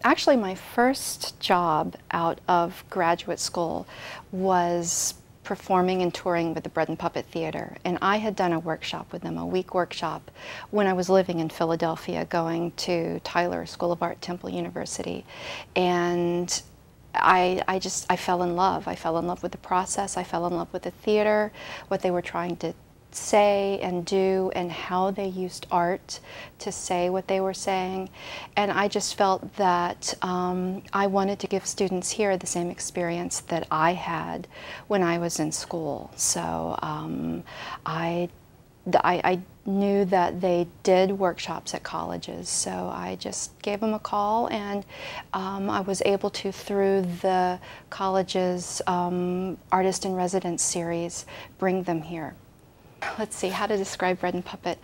Actually, my first job out of graduate school was performing and touring with the Bread and Puppet Theater. And I had done a workshop with them, a week workshop, when I was living in Philadelphia, going to Tyler School of Art, Temple University. And I fell in love. I fell in love with the process. I fell in love with the theater, what they were trying to say and do, and how they used art to say what they were saying. And I just felt that I wanted to give students here the same experience that I had when I was in school. So I knew that they did workshops at colleges, so I just gave them a call, and I was able to, through the college's Artist in Residence series, bring them here. Let's see, how to describe Bread and Puppet.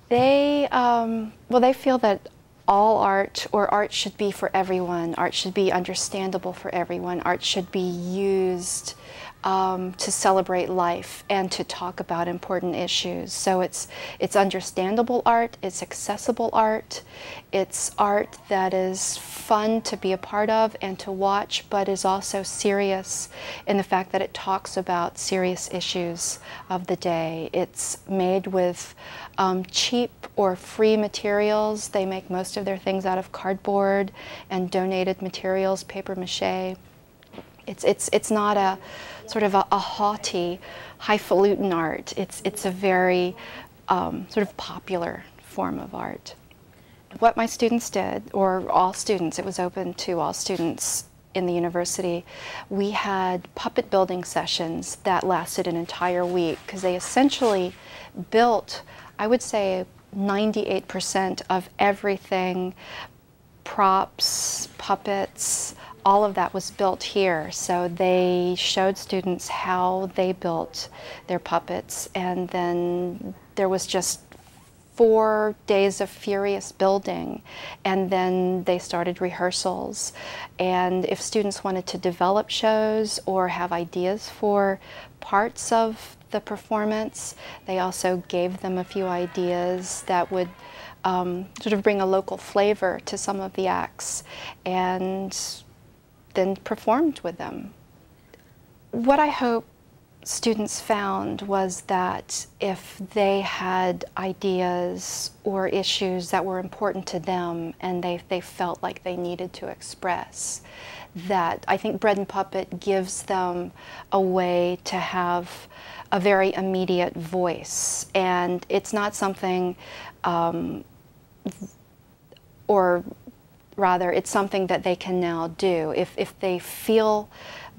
They, well, they feel that all art, or art should be for everyone. Art should be understandable for everyone. Art should be used to celebrate life and to talk about important issues. So it's understandable art, it's accessible art, it's art that is fun to be a part of and to watch, but is also serious in the fact that it talks about serious issues of the day. It's made with cheap or free materials. They make most of their things out of cardboard and donated materials, paper mache. It's not a sort of a haughty, highfalutin art. It's a very sort of popular form of art. What my students did, or all students, it was open to all students in the university, we had puppet building sessions that lasted an entire week, because they essentially built, I would say, 98% of everything, props, puppets, all of that was built here. So they showed students how they built their puppets, and then there was just 4 days of furious building, and then they started rehearsals. And if students wanted to develop shows or have ideas for parts of the performance, they also gave them a few ideas that would sort of bring a local flavor to some of the acts, and then performed with them. What I hope students found was that if they had ideas or issues that were important to them and they felt like they needed to express, that I think Bread and Puppet gives them a way to have a very immediate voice. And it's not something, or rather, it's something that they can now do. If they feel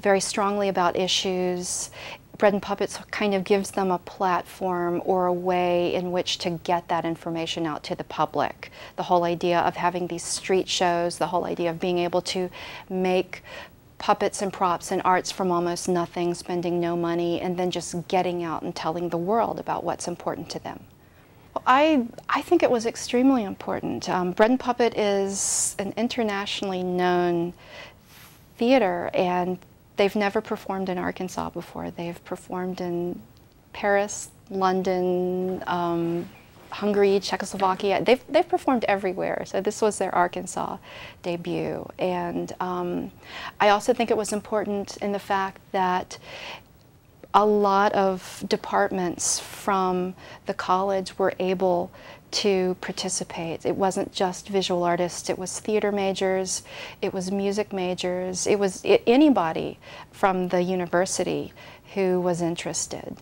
very strongly about issues, Bread and Puppets kind of gives them a platform or a way in which to get that information out to the public. The whole idea of having these street shows, the whole idea of being able to make puppets and props and arts from almost nothing, spending no money, and then just getting out and telling the world about what's important to them. I think it was extremely important. Bread and Puppet is an internationally known theater, and they've never performed in Arkansas before. They've performed in Paris, London, Hungary, Czechoslovakia. They've performed everywhere, so this was their Arkansas debut. And I also think it was important in the fact that a lot of departments from the college were able to participate. It wasn't just visual artists, it was theater majors, it was music majors, it was anybody from the university who was interested.